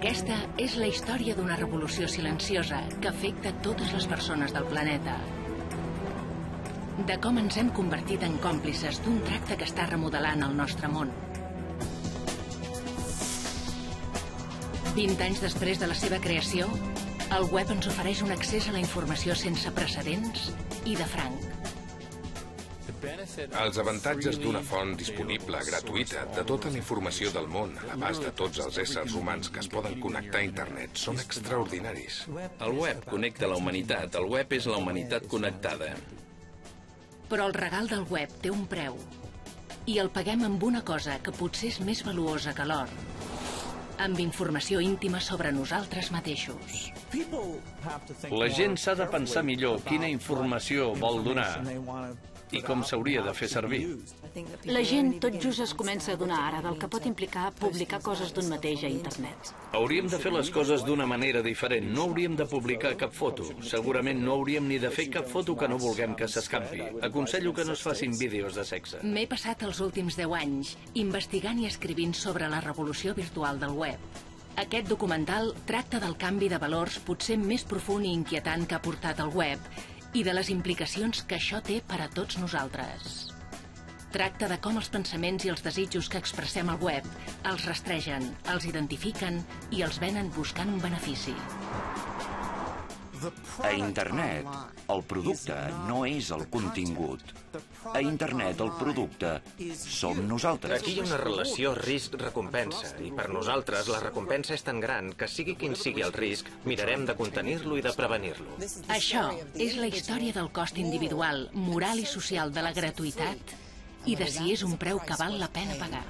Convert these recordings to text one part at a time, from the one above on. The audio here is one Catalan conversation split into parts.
Aquesta és la història d'una revolució silenciosa que afecta totes les persones del planeta. De com ens hem convertit en còmplices d'un tracte que està remodelant el nostre món. 20 anys després de la seva creació, el web ens ofereix un accés a la informació sense precedents i de franc. Els avantatges d'una font disponible, gratuïta, de tota la informació del món, a l'abast de tots els éssers humans que es poden connectar a internet, són extraordinaris. El web connecta la humanitat. El web és la humanitat connectada. Però el regal del web té un preu. I el paguem amb una cosa que potser és més valuosa que l'or. Amb informació íntima sobre nosaltres mateixos. La gent s'ha de pensar millor quina informació vol donar i com s'hauria de fer servir. La gent tot just es comença a donar ara del que pot implicar publicar coses d'un mateix a internet. Hauríem de fer les coses d'una manera diferent. No hauríem de publicar cap foto. Segurament no hauríem ni de fer cap foto que no vulguem que s'escampi. Aconsello que no es facin vídeos de sexe. M'he passat els últims 10 anys investigant i escrivint sobre la revolució virtual del web. Aquest documental tracta del canvi de valors potser més profund i inquietant que ha portat el web i de les implicacions que això té per a tots nosaltres. Tracta de com els pensaments i els desitjos que expressem al web els rastregen, els identifiquen i els venen buscant un benefici. A internet, el producte no és el contingut. A internet, el producte som nosaltres. Aquí hi ha una relació risc-recompensa, i per nosaltres la recompensa és tan gran que sigui quin sigui el risc, mirarem de contenir-lo i de prevenir-lo. Això és la història del cost individual, moral i social de la gratuïtat i de si és un preu que val la pena pagar.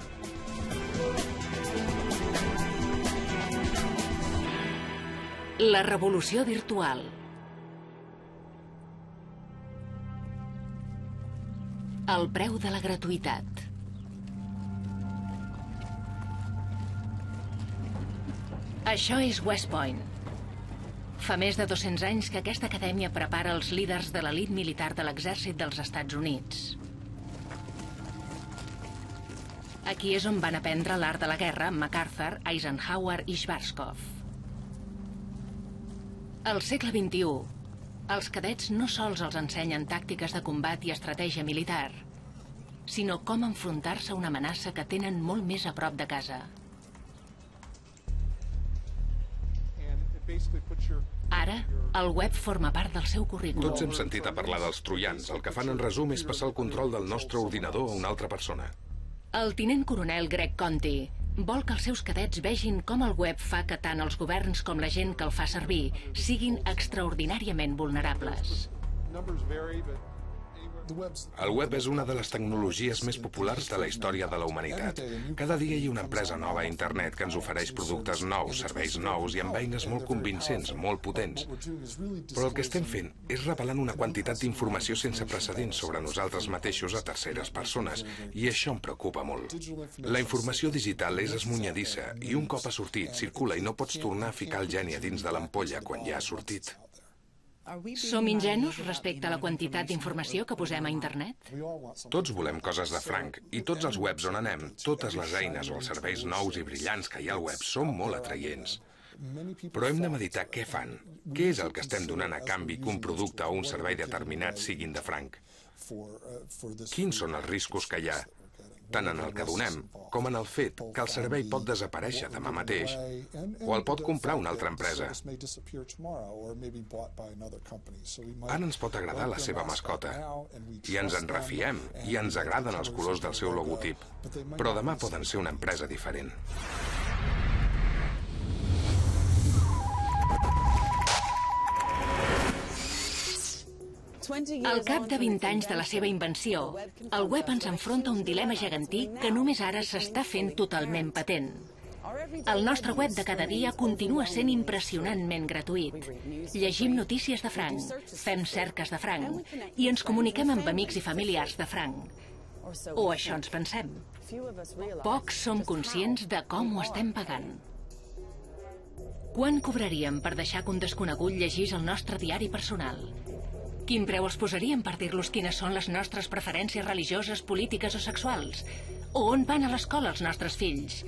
La revolució virtual. El preu de la gratuïtat. Això és West Point. Fa més de 200 anys que aquesta acadèmia prepara els líders de l'elit militar de l'exèrcit dels Estats Units. Aquí és on van aprendre l'art de la guerra MacArthur, Eisenhower i Schwarzkopf. Al segle XXI, els cadets no sols els ensenyen tàctiques de combat i estratègia militar, sinó com enfrontar-se a una amenaça que tenen molt més a prop de casa. Ara, el web forma part del seu currículum. Tots hem sentit a parlar dels troians. El que fan en resum és passar el control del nostre ordinador a una altra persona. El tinent coronel Greg Conti vol que els seus cadets vegin com el web fa que tant els governs com la gent que el fa servir siguin extraordinàriament vulnerables. El web és una de les tecnologies més populars de la història de la humanitat. Cada dia hi ha una empresa nova a internet que ens ofereix productes nous, serveis nous i amb eines molt convincents, molt potents. Però el que estem fent és revelant una quantitat d'informació sense precedents sobre nosaltres mateixos a terceres persones, i això em preocupa molt. La informació digital és esmunyadissa i un cop ha sortit circula i no pots tornar a ficar el geni a dins de l'ampolla quan ja ha sortit. Som ingenus respecte a la quantitat d'informació que posem a internet? Tots volem coses de franc, i tots els webs on anem, totes les eines o els serveis nous i brillants que hi ha al web són molt atraients. Però hem de meditar què fan. Què és el que estem donant a canvi que un producte o un servei determinat siguin de franc? Quins són els riscos que hi ha? Tant en el que donem, com en el fet que el servei pot desaparèixer demà mateix o el pot comprar una altra empresa. Ara ens pot agradar la seva mascota i ens en refiem i ens agraden els colors del seu logotip, però demà poden ser una empresa diferent. Al cap de 20 anys de la seva invenció, el web ens enfronta a un dilema gegantí que només ara s'està fent totalment patent. El nostre web de cada dia continua sent impressionantment gratuït. Llegim notícies de franc, fem cerques de franc i ens comuniquem amb amics i familiars de franc. O això ens pensem. Pocs som conscients de com ho estem pagant. Quant cobraríem per deixar que un desconegut llegís el nostre diari personal? Quin preu els posaríem per dir-los quines són les nostres preferències religioses, polítiques o sexuals? O on van a l'escola els nostres fills?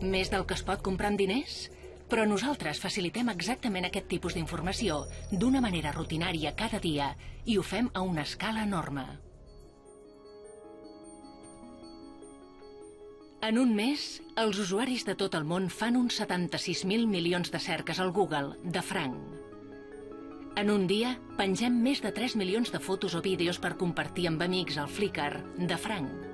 Més del que es pot comprar amb diners? Però nosaltres facilitem exactament aquest tipus d'informació d'una manera rutinària cada dia i ho fem a una escala enorme. En un mes, els usuaris de tot el món fan uns 76.000 milions de cerques al Google, de franc. En un dia, pengem més de 3 milions de fotos o vídeos per compartir amb amics al Flickr, de franc.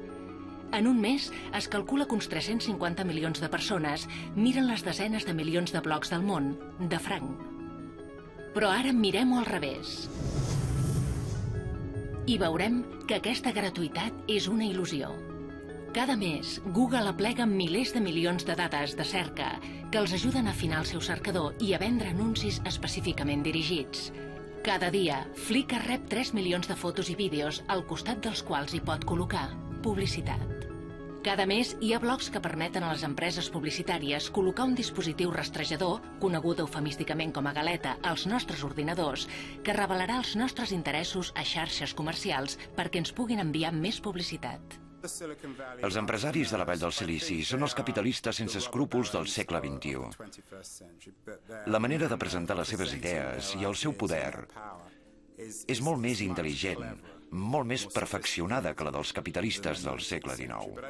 En un mes, es calcula que uns 350 milions de persones miren les desenes de milions de blogs del món, de franc. Però ara mirem-ho al revés. I veurem que aquesta gratuïtat és una il·lusió. Cada mes, Google aplega milers de milions de dades de cerca que els ajuden a afinar el seu cercador i a vendre anuncis específicament dirigits. Cada dia, Flickr rep 3 milions de fotos i vídeos al costat dels quals hi pot col·locar publicitat. Cada mes hi ha blocs que permeten a les empreses publicitàries col·locar un dispositiu rastrejador, conegut eufemísticament com a galeta, als nostres ordinadors, que revelarà els nostres interessos a xarxes comercials perquè ens puguin enviar més publicitat. Els empresaris de la Vall del Silici són els capitalistes sense escrúpols del segle XXI. La manera de presentar les seves idees i el seu poder és molt més intel·ligent, molt més perfeccionada que la dels capitalistes del segle XIX.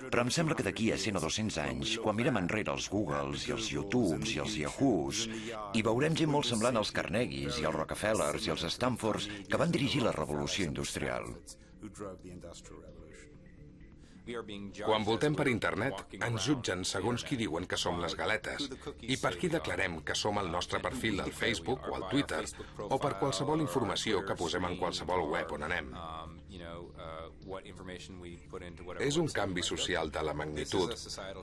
Però em sembla que d'aquí a 100 o 200 anys, quan mirem enrere els Googles i els YouTubes i els Yahoos, hi veurem gent molt semblant als Carnegies i als Rockefellers i als Stanfords que van dirigir la revolució industrial. Quan voltem per internet, ens jutgen segons qui diuen que som les galetes i per qui declarem que som el nostre perfil al Facebook o al Twitter o per qualsevol informació que posem en qualsevol web on anem. És un canvi social de la magnitud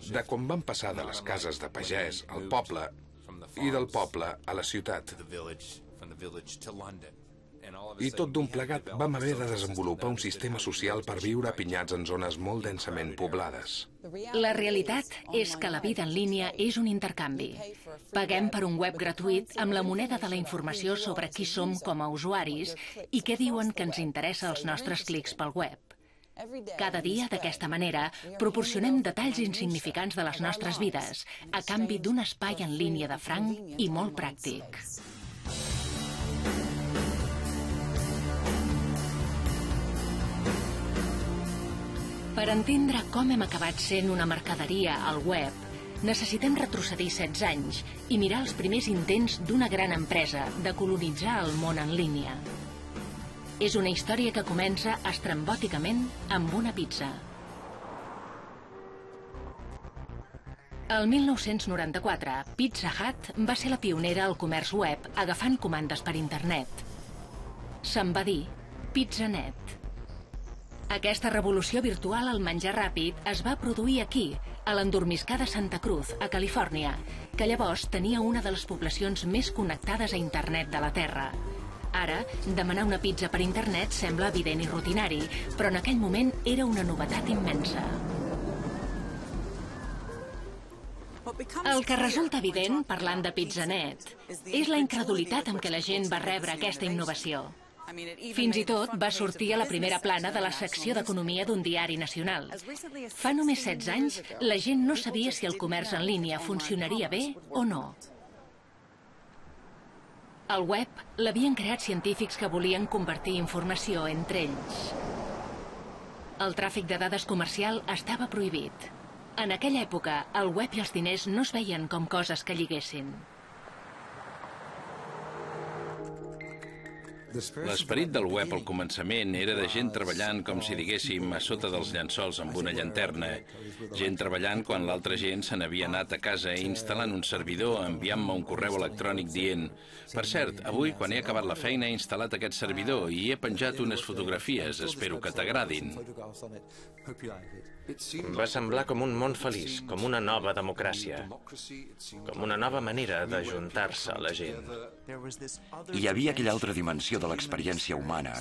de quan vam passar de les cases de pagès al poble i del poble a la ciutat. I tot d'un plegat vam haver de desenvolupar un sistema social per viure apinyats en zones molt densament poblades. La realitat és que la vida en línia és un intercanvi. Paguem per un web gratuït amb la moneda de la informació sobre qui som com a usuaris i què diuen que ens interessa els nostres clics pel web. Cada dia, d'aquesta manera, proporcionem detalls insignificants de les nostres vides a canvi d'un espai en línia de franc i molt pràctic. Per entendre com hem acabat sent una mercaderia al web, necessitem retrocedir 16 anys i mirar els primers intents d'una gran empresa de colonitzar el món en línia. És una història que comença estrambòticament amb una pizza. El 1994, Pizza Hut va ser la pionera al comerç web agafant comandes per internet. Se'n va dir PizzaNet. Aquesta revolució virtual al menjar ràpid es va produir aquí, a l'endormiscada Santa Cruz, a Califòrnia, que llavors tenia una de les poblacions més connectades a internet de la Terra. Ara, demanar una pizza per internet sembla evident i rutinari, però en aquell moment era una novetat immensa. El que resulta evident, parlant de PizzaNet, és la incredulitat amb què la gent va rebre aquesta innovació. Fins i tot va sortir a la primera plana de la secció d'economia d'un diari nacional. Fa només 16 anys, la gent no sabia si el comerç en línia funcionaria bé o no. El web l'havien creat científics que volien compartir informació entre ells. El tràfic de dades comercial estava prohibit. En aquella època, el web i els diners no es veien com coses que lliguessin. L'esperit del web al començament era de gent treballant, com si diguéssim, a sota dels llençols amb una llanterna. Gent treballant quan l'altra gent se n'havia anat a casa instal·lant un servidor, enviant-me un correu electrònic dient: per cert, avui, quan he acabat la feina, he instal·lat aquest servidor i he penjat unes fotografies, espero que t'agradin. Va semblar com un món feliç, com una nova democràcia, com una nova manera d'ajuntar-se a la gent. Hi havia aquella altra dimensió de l'experiència humana,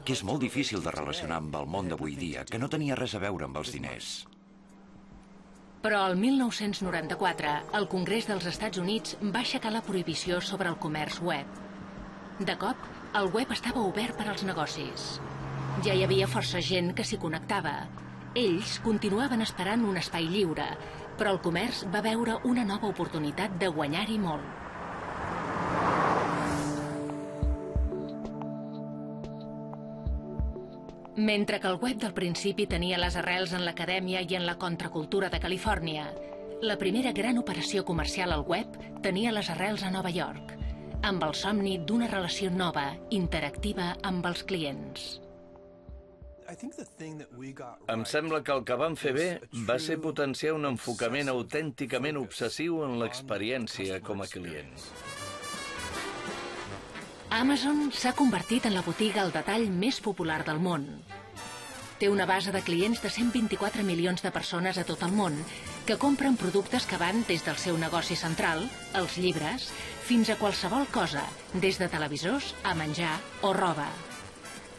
que és molt difícil de relacionar amb el món d'avui dia, que no tenia res a veure amb els diners. Però el 1994, el Congrés dels Estats Units va aixecar la prohibició sobre el comerç web. De cop, el web estava obert per als negocis. Ja hi havia força gent que s'hi connectava. Ells continuaven esperant un espai lliure, Però el comerç va veure una nova oportunitat de guanyar-hi molt. Mentre que el web del principi tenia les arrels en l'acadèmia i en la contracultura de Califòrnia, la primera gran operació comercial al web tenia les arrels a Nova York, amb el somni d'una relació nova, interactiva amb els clients. Em sembla que el que vam fer bé va ser potenciar un enfocament autènticament obsessiu en l'experiència com a client. Amazon s'ha convertit en la botiga al detall més popular del món. Té una base de clients de 124 milions de persones a tot el món que compren productes que van des del seu negoci central, els llibres, fins a qualsevol cosa, des de televisors a menjar o roba.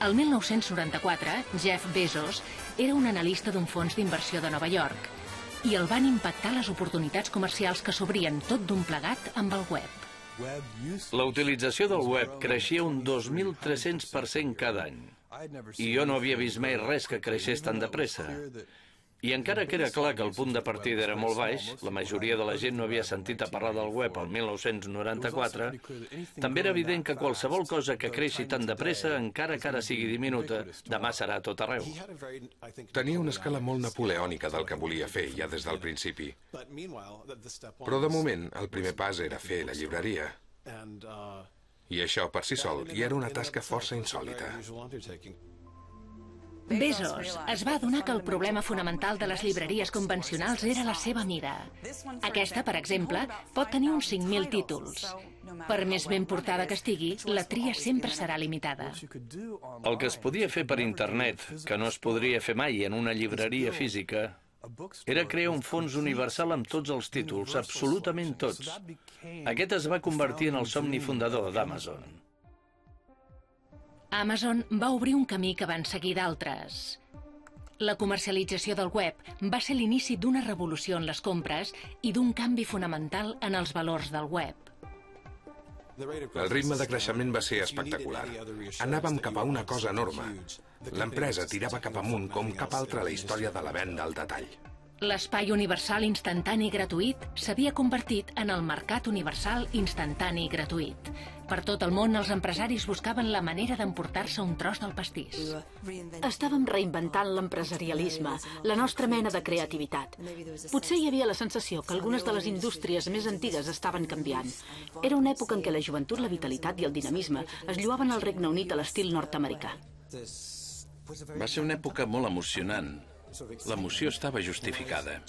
El 1994, Jeff Bezos era un analista d'un fons d'inversió de Nova York i el van impactar les oportunitats comercials que s'obrien tot d'un plegat amb el web. La utilització del web creixia un 2.300% cada any. I jo no havia vist mai res que creixés tan de pressa. I encara que era clar que el punt de partida era molt baix, la majoria de la gent no havia sentit a parlar del web el 1994, també era evident que qualsevol cosa que creixi tan de pressa, encara que ara sigui diminuta, demà serà a tot arreu. Tenia una escala molt napoleònica del que volia fer ja des del principi. Però de moment el primer pas era fer la llibreria. I això per si sol ja era una tasca força insòlita. Bezos es va adonar que el problema fonamental de les llibreries convencionals era la seva mida. Aquesta, per exemple, pot tenir uns 5.000 títols. Per més ben portada que estigui, la tria sempre serà limitada. El que es podia fer per internet, que no es podria fer mai en una llibreria física, era crear un fons universal amb tots els títols, absolutament tots. Aquest es va convertir en el somni fundador d'Amazon. Amazon va obrir un camí que van seguir d'altres. La comercialització del web va ser l'inici d'una revolució en les compres i d'un canvi fonamental en els valors del web. El ritme de creixement va ser espectacular. Anàvem cap a una cosa enorme. L'empresa tirava cap amunt com cap altra a la història de la venda al detall. L'espai universal instantani gratuït s'havia convertit en el mercat universal instantani gratuït. Per tot el món, els empresaris buscaven la manera d'emportar-se un tros del pastís. Estàvem reinventant l'empresarialisme, la nostra mena de creativitat. Potser hi havia la sensació que algunes de les indústries més antigues estaven canviant. Era una època en què la joventut, la vitalitat i el dinamisme es lloaven al Regne Unit a l'estil nord-americà. Va ser una època molt emocionant. L'emoció estava justificada.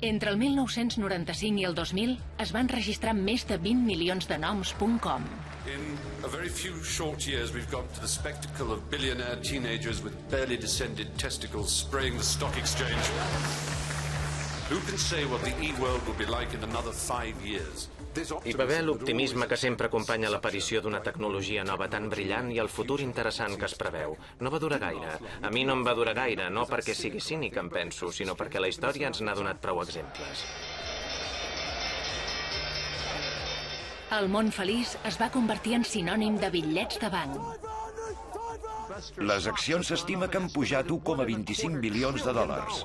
Entre el 1995 i el 2000 es van registrar més de 20 milions de noms .com. In a very few short years we've got to the spectacle of billionaire teenagers with barely descended testicles spraying the stock exchange. Who can say what the e-world will be like in another 5 years? Hi va haver l'optimisme que sempre acompanya l'aparició d'una tecnologia nova tan brillant i el futur interessant que es preveu. No va durar gaire. A mi no em va durar gaire, no perquè sigui cínic, em penso, sinó perquè la història ens n'ha donat prou exemples. El món feliç es va convertir en sinònim de bitllets de banc. Les accions s'estima que han pujat 1,25 bilions de dòlars.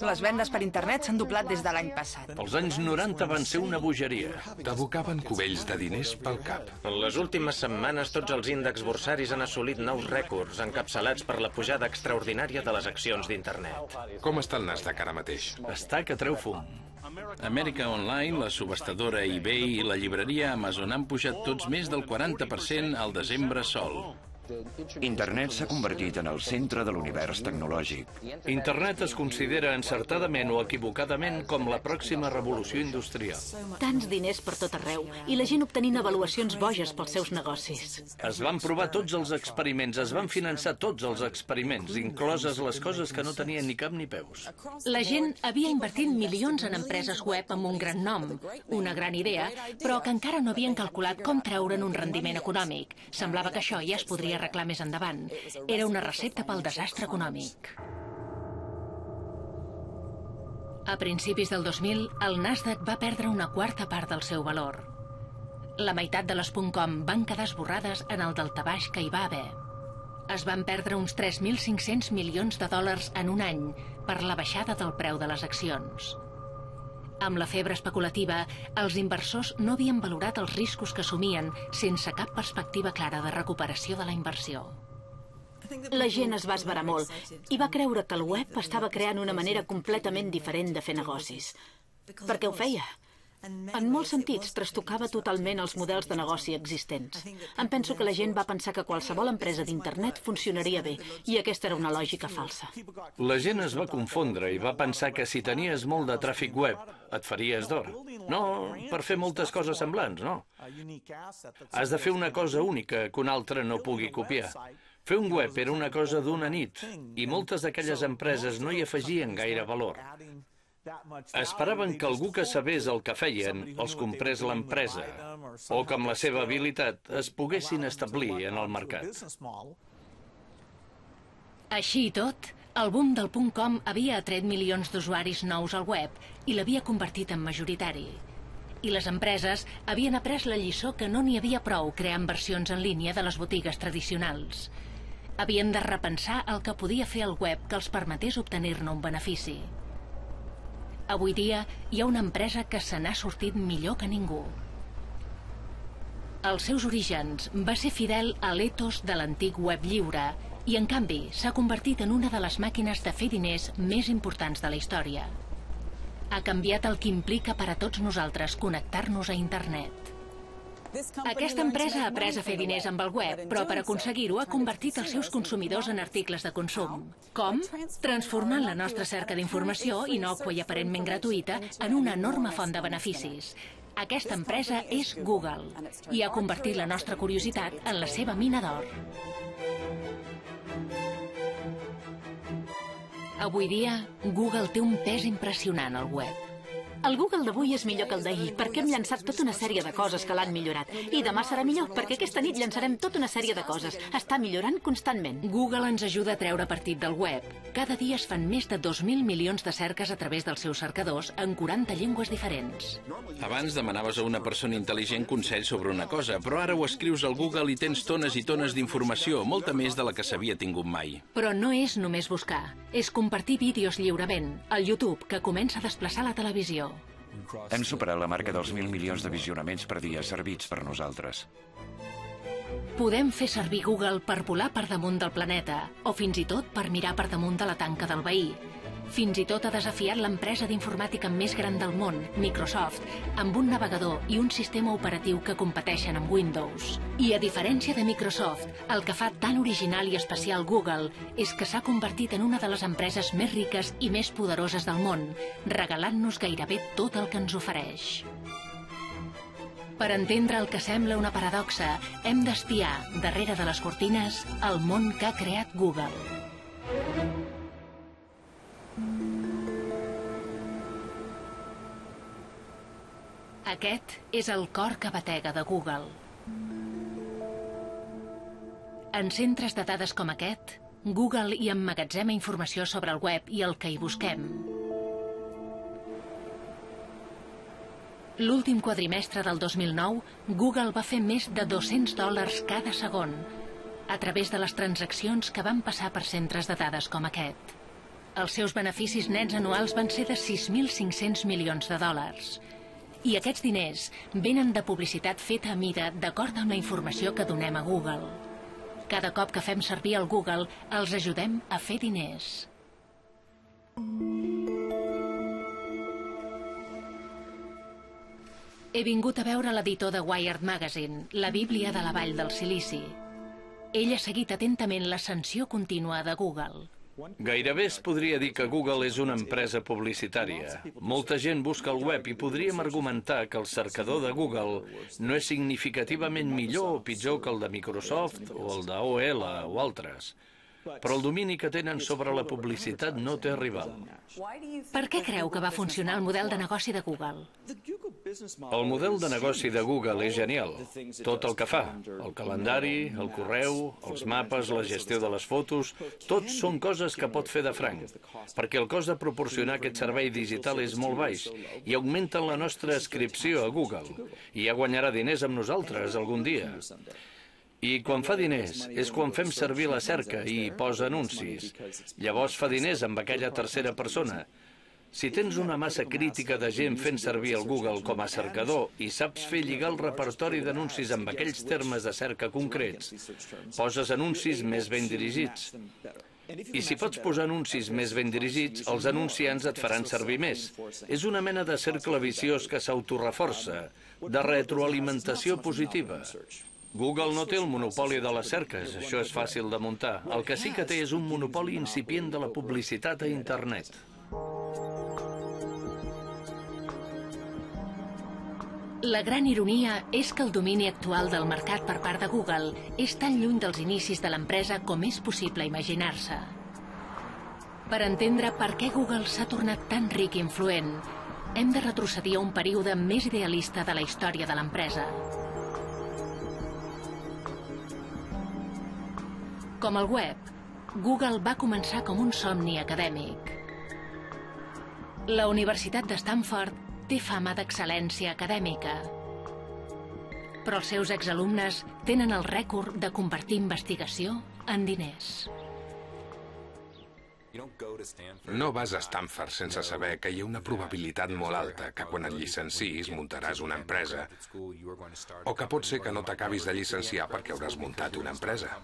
Les vendes per internet s'han doblat des de l'any passat. Els anys 90 van ser una bogeria. T'abocaven cubells de diners pel cap. En les últimes setmanes tots els índexs borsaris han assolit nous rècords encapçalats per la pujada extraordinària de les accions d'internet. Com està el Nasdaq ara mateix? Està que treu fum. Amèrica Online, la subhastadora eBay i la llibreria Amazon han pujat tots més del 40% al desembre sol. Internet s'ha convertit en el centre de l'univers tecnològic. Internet es considera encertadament o equivocadament com la pròxima revolució industrial. Tants diners per tot arreu i la gent obtenint avaluacions boges pels seus negocis. Es van provar tots els experiments, es van finançar tots els experiments, incloses les coses que no tenien ni cap ni peus. La gent havia invertit milions en empreses web amb un gran nom, una gran idea, però que encara no havien calculat com treure'n un rendiment econòmic. Semblava que això ja es podria arreglar més endavant. Era una recepta pel desastre econòmic. A principis del 2000, el Nasdaq va perdre una quarta part del seu valor. La meitat de les .com van quedar esborrades en el daltabaix que hi va haver. Es van perdre uns 3.500 milions de dòlars en un any per la baixada del preu de les accions. Amb la febre especulativa, els inversors no havien valorat els riscos que assumien sense cap perspectiva clara de recuperació de la inversió. La gent es va esverar molt i va creure que el web estava creant una manera completament diferent de fer negocis. Per què ho feia? En molts sentits, trastocava totalment els models de negoci existents. Em penso que la gent va pensar que qualsevol empresa d'internet funcionaria bé, i aquesta era una lògica falsa. La gent es va confondre i va pensar que si tenies molt de tràfic web, et faries d'or. No per fer moltes coses semblants, no. Has de fer una cosa única que un altre no pugui copiar. Fer un web era una cosa d'una nit, i moltes d'aquelles empreses no hi afegien gaire valor. Esperaven que algú que sabés el que feien els comprés l'empresa o que amb la seva habilitat es poguessin establir en el mercat. Així i tot, el boom del .com havia atret milions d'usuaris nous al web i l'havia convertit en majoritari. I les empreses havien après la lliçó que no n'hi havia prou creant versions en línia de les botigues tradicionals. Havien de repensar el que podia fer el web que els permetés obtenir-ne un benefici. Avui dia hi ha una empresa que se n'ha sortit millor que ningú. Els seus orígens va ser fidel a l'ethos de l'antic web lliure i, en canvi, s'ha convertit en una de les màquines de fer diners més importants de la història. Ha canviat el que implica per a tots nosaltres connectar-nos a internet. Aquesta empresa ha après a fer diners amb el web, però per aconseguir-ho ha convertit els seus consumidors en articles de consum. Com? Transformant la nostra cerca d'informació, innòcua i aparentment gratuïta, en una enorme font de beneficis. Aquesta empresa és Google i ha convertit la nostra curiositat en la seva mina d'or. Avui dia, Google té un pes impressionant al web. El Google d'avui és millor que el d'ahir, perquè hem llançat tota una sèrie de coses que l'han millorat. I demà serà millor, perquè aquesta nit llançarem tota una sèrie de coses. Està millorant constantment. Google ens ajuda a treure partit del web. Cada dia es fan més de 2.000 milions de cerques a través dels seus cercadors en 40 llengües diferents. Abans demanaves a una persona intel·ligent consell sobre una cosa, però ara ho escrius al Google i tens tones i tones d'informació, molta més de la que s'havia tingut mai. Però no és només buscar, és compartir vídeos lliurement, al YouTube, que comença a desplaçar la televisió. Hem superat la marca dels 1.000 milions de visionaments per dia servits per nosaltres. Podem fer servir Google per volar per damunt del planeta, o fins i tot per mirar per damunt de la tanca del veí. Fins i tot ha desafiat l'empresa d'informàtica més gran del món, Microsoft, amb un navegador i un sistema operatiu que competeixen amb Windows. I a diferència de Microsoft, el que fa tan original i especial Google és que s'ha convertit en una de les empreses més riques i més poderoses del món, regalant-nos gairebé tot el que ens ofereix. Per entendre el que sembla una paradoxa, hem d'espiar, darrere de les cortines, el món que ha creat Google. Aquest és el cor que batega de Google. En centres de dades com aquest, Google hi emmagatzema informació sobre el web i el que hi busquem. L'últim quadrimestre del 2009, Google va fer més de $200 cada segon a través de les transaccions que van passar per centres de dades com aquest. Els seus beneficis nets anuals van ser de $6.500 milions. I aquests diners venen de publicitat feta a mida d'acord amb la informació que donem a Google. Cada cop que fem servir el Google, els ajudem a fer diners. He vingut a veure l'editor de Wired Magazine, la bíblia de la Vall del Silici. Ell ha seguit atentament l'ascensió contínua de Google. Gairebé es podria dir que Google és una empresa publicitària. Molta gent busca el web i podríem argumentar que el cercador de Google no és significativament millor o pitjor que el de Microsoft o el d'AOL o altres. Però el domini que tenen sobre la publicitat no té rival. Per què creu que va funcionar el model de negoci de Google? El model de negoci de Google és genial. Tot el que fa, el calendari, el correu, els mapes, la gestió de les fotos, tots són coses que pot fer de franc, perquè el cost de proporcionar aquest servei digital és molt baix i augmenten la nostra inscripció a Google i ja guanyarà diners amb nosaltres algun dia. I quan fa diners és quan fem servir la cerca i posa anuncis. Llavors fa diners amb aquella tercera persona. Si tens una massa crítica de gent fent servir el Google com a cercador i saps fer lligar el repertori d'anuncis amb aquells termes de cerca concrets, poses anuncis més ben dirigits. I si pots posar anuncis més ben dirigits, els anunciants et faran servir més. És una mena de cercle viciós que s'autoreforça, de retroalimentació positiva. Google no té el monopoli de les cerques, això és fàcil de muntar. El que sí que té és un monopoli incipient de la publicitat a internet. La gran ironia és que el domini actual del mercat per part de Google és tan lluny dels inicis de l'empresa com és possible imaginar-se. Per entendre per què Google s'ha tornat tan ric i influent, hem de retrocedir a un període més idealista de la història de l'empresa. Com el web, Google va començar com un somni acadèmic. La Universitat de Stanford té fama d'excel·lència acadèmica, però els seus exalumnes tenen el rècord de convertir investigació en diners. No vas a Stanford sense saber que hi ha una probabilitat molt alta que quan et llicencis muntaràs una empresa, o que pot ser que no t'acabis de llicenciar perquè hauràs muntat una empresa.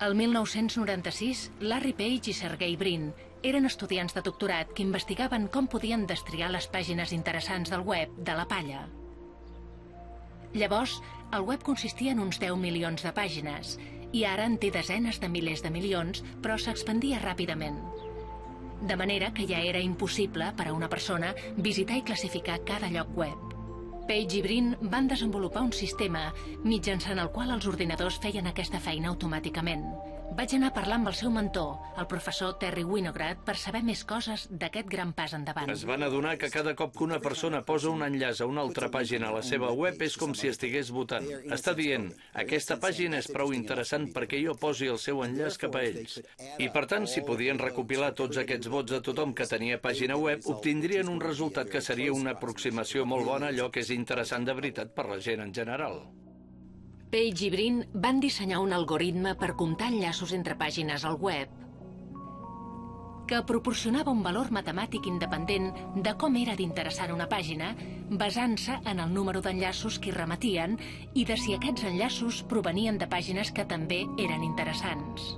El 1996, Larry Page i Sergey Brin eren estudiants de doctorat que investigaven com podien destriar les pàgines interessants del web de la palla. Llavors, el web consistia en uns 10 milions de pàgines i ara en té desenes de milers de milions, però s'expandia ràpidament. De manera que ja era impossible per a una persona visitar i classificar cada lloc web. Page i Brin van desenvolupar un sistema mitjançant el qual els ordinadors feien aquesta feina automàticament. Vaig anar a parlar amb el seu mentor, el professor Terry Winograd, per saber més coses d'aquest gran pas endavant. Es van adonar que cada cop que una persona posa un enllaç a una altra pàgina a la seva web és com si estigués votant. Està dient, aquesta pàgina és prou interessant perquè jo posi el seu enllaç cap a ells. I per tant, si podien recopilar tots aquests vots de tothom que tenia pàgina web, obtindrien un resultat que seria una aproximació molt bona a allò que és interessant de veritat per la gent en general. Page i Brin van dissenyar un algoritme per comptar enllaços entre pàgines al web que proporcionava un valor matemàtic independent de com era d'interessant una pàgina, basant-se en el número d'enllaços que hi remetien i de si aquests enllaços provenien de pàgines que també eren interessants.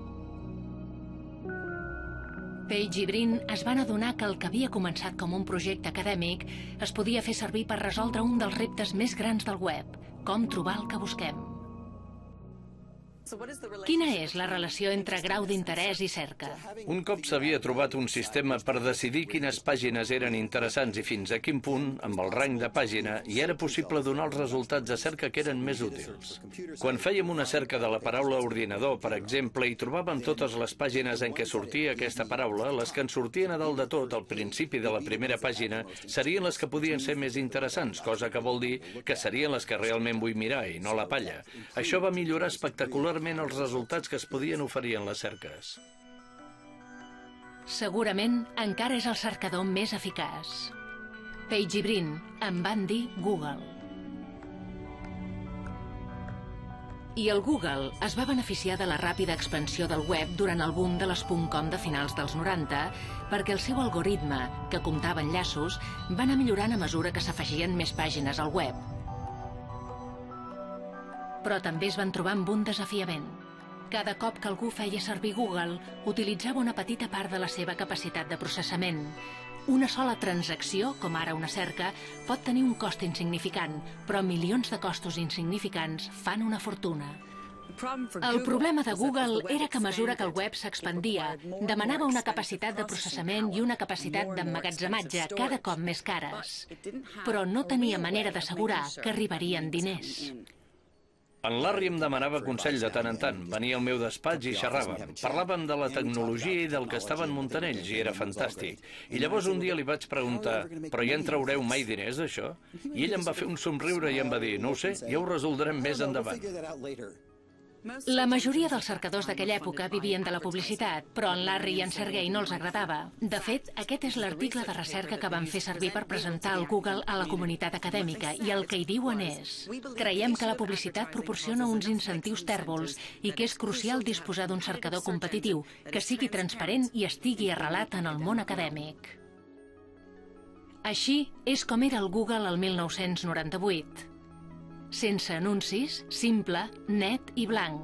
Page i Brin es van adonar que el que havia començat com un projecte acadèmic es podia fer servir per resoldre un dels reptes més grans del web, com trobar el que busquem. Quina és la relació entre grau d'interès i cerca? Un cop s'havia trobat un sistema per decidir quines pàgines eren interessants i fins a quin punt, amb el rang de pàgina, hi era possible donar els resultats de cerca que eren més útils. Quan fèiem una cerca de la paraula ordinador, per exemple, i trobàvem totes les pàgines en què sortia aquesta paraula, les que en sortien a dalt de tot, al principi de la primera pàgina, serien les que podien ser més interessants, cosa que vol dir que serien les que realment vull mirar i no la palla. Això va millorar espectacularment els resultats que es podien oferir en les cerques. Segurament encara és el cercador més eficaç. Page i Brin en van dir Google. I el Google es va beneficiar de la ràpida expansió del web durant el boom de les .com de finals dels 90 perquè el seu algoritme, que comptava enllaços, va anar millorant a mesura que s'afegien més pàgines al web. Però també es van trobar amb un desafiament. Cada cop que algú feia servir Google, utilitzava una petita part de la seva capacitat de processament. Una sola transacció, com ara una cerca, pot tenir un cost insignificant, però milions de costos insignificants fan una fortuna. El problema de Google era que a mesura que el web s'expandia, demanava una capacitat de processament i una capacitat d'emmagatzematge cada cop més cares. Però no tenia manera d'assegurar que arribarien diners. En Larry em demanava consell de tant en tant. Venia al meu despatx i xerràvem. Parlàvem de la tecnologia i del que estaven muntant ells, i era fantàstic. I llavors un dia li vaig preguntar, però ja en traureu mai diners d'això? I ell em va fer un somriure i em va dir, no ho sé, ja ho resoldrem més endavant. La majoria dels cercadors d'aquella època vivien de la publicitat, però en Larry i en Sergey no els agradava. De fet, aquest és l'article de recerca que van fer servir per presentar el Google a la comunitat acadèmica, i el que hi diuen és: creiem que la publicitat proporciona uns incentius tèrbols i que és crucial disposar d'un cercador competitiu, que sigui transparent i estigui arrelat en el món acadèmic. Així és com era el Google el 1998. Sense anuncis, simple, net i blanc.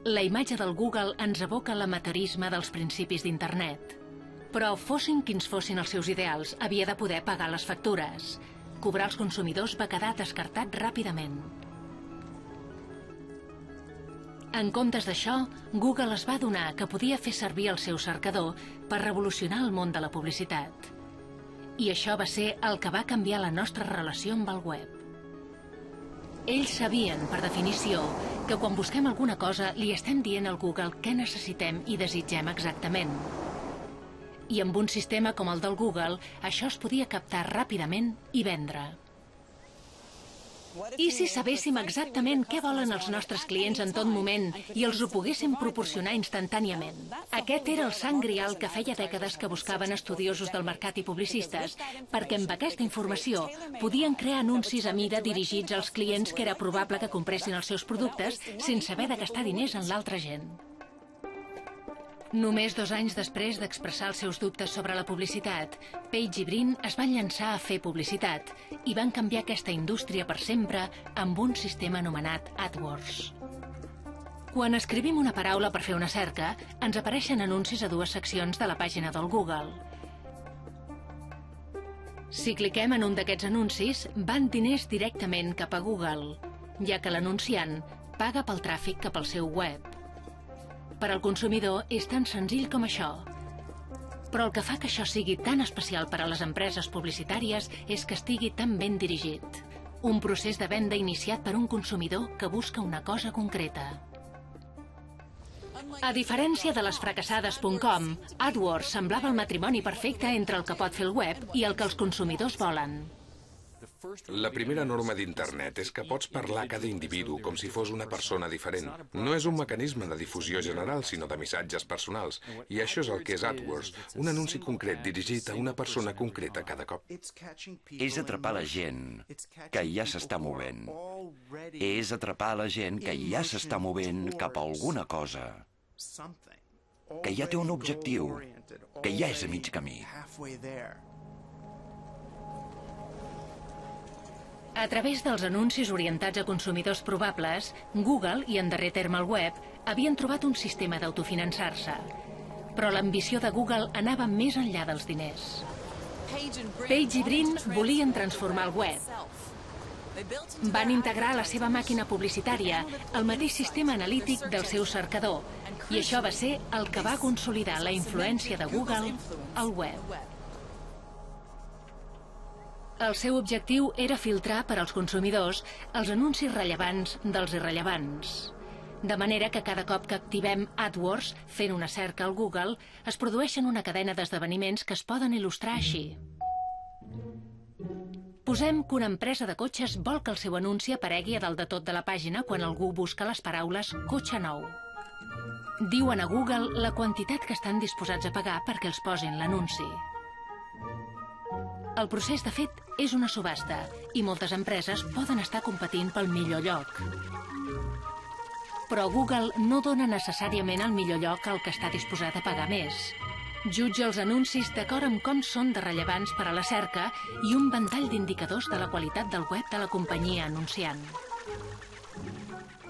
La imatge del Google ens evoca l'amateurisme dels principis d'Internet. Però fossin quins fossin els seus ideals, havia de poder pagar les factures. Cobrar als consumidors va quedar descartat ràpidament. En comptes d'això, Google es va adonar que podia fer servir el seu cercador per revolucionar el món de la publicitat. I això va ser el que va canviar la nostra relació amb el web. Ells sabien, per definició, que quan busquem alguna cosa li estem dient al Google què necessitem i desitgem exactament. I amb un sistema com el del Google, això es podia captar ràpidament i vendre. I si sabéssim exactament què volen els nostres clients en tot moment i els ho poguéssim proporcionar instantàniament? Aquest era el sant grial que feia dècades que buscaven estudiosos del mercat i publicistes, perquè amb aquesta informació podien crear anuncis a mida dirigits als clients que era probable que compressin els seus productes sense haver de gastar diners en l'altra gent. Només 2 anys després d'expressar els seus dubtes sobre la publicitat, Page i Brin es van llançar a fer publicitat i van canviar aquesta indústria per sempre amb un sistema anomenat AdWords. Quan escrivim una paraula per fer una cerca, ens apareixen anuncis a 2 seccions de la pàgina del Google. Si cliquem en un d'aquests anuncis, van diners directament cap a Google, ja que l'anunciant paga pel tràfic cap al seu web. Per al consumidor és tan senzill com això. Però el que fa que això sigui tan especial per a les empreses publicitàries és que estigui tan ben dirigit. Un procés de venda iniciat per un consumidor que busca una cosa concreta. A diferència de les fracassades.com, AdWords semblava el matrimoni perfecte entre el que pot fer el web i el que els consumidors volen. La primera norma d'Internet és que pots parlar a cada individu com si fos una persona diferent. No és un mecanisme de difusió general, sinó de missatges personals. I això és el que és AdWords, un anunci concret dirigit a una persona concreta cada cop. És atrapar la gent que ja s'està movent. És atrapar la gent que ja s'està movent cap a alguna cosa, que ja té un objectiu, que ja és a mig camí. A través dels anuncis orientats a consumidors probables, Google, i en darrer terme el web, havien trobat un sistema d'autofinançar-se. Però l'ambició de Google anava més enllà dels diners. Page i Brin volien transformar el web. Van integrar a la seva màquina publicitària el mateix sistema analític del seu cercador, i això va ser el que va consolidar la influència de Google al web. El seu objectiu era filtrar per als consumidors els anuncis rellevants dels irrellevants. De manera que cada cop que activem AdWords, fent una cerca al Google, es produeixen una cadena d'esdeveniments que es poden il·lustrar així. Posem que una empresa de cotxes vol que el seu anunci aparegui a dalt de tot de la pàgina quan algú busca les paraules cotxe nou. Diuen a Google la quantitat que estan disposats a pagar perquè els posin l'anunci. El procés, de fet, és una subhasta i moltes empreses poden estar competint pel millor lloc. Però Google no dona necessàriament el millor lloc al que està disposat a pagar més. Jutja els anuncis d'acord amb com són de rellevants per a la cerca i un ventall d'indicadors de la qualitat del web de la companyia anunciant.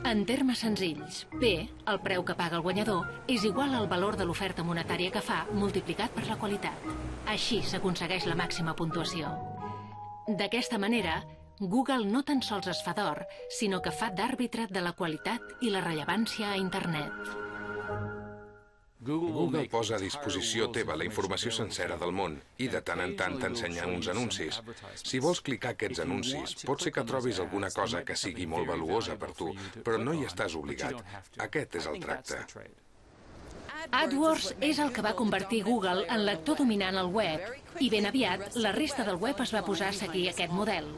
En termes senzills, P, el preu que paga el guanyador, és igual al valor de l'oferta monetària que fa multiplicat per la qualitat. Així s'aconsegueix la màxima puntuació. D'aquesta manera, Google no tan sols es fa d'or, sinó que fa d'àrbitre de la qualitat i la rellevància a Internet. Google posa a disposició teva la informació sencera del món i de tant en tant t'ensenya uns anuncis. Si vols clicar aquests anuncis, pot ser que trobis alguna cosa que sigui molt valuosa per tu, però no hi estàs obligat. Aquest és el tracte. AdWords és el que va convertir Google en l'actor dominant al web i ben aviat la resta del web es va posar a seguir aquest model.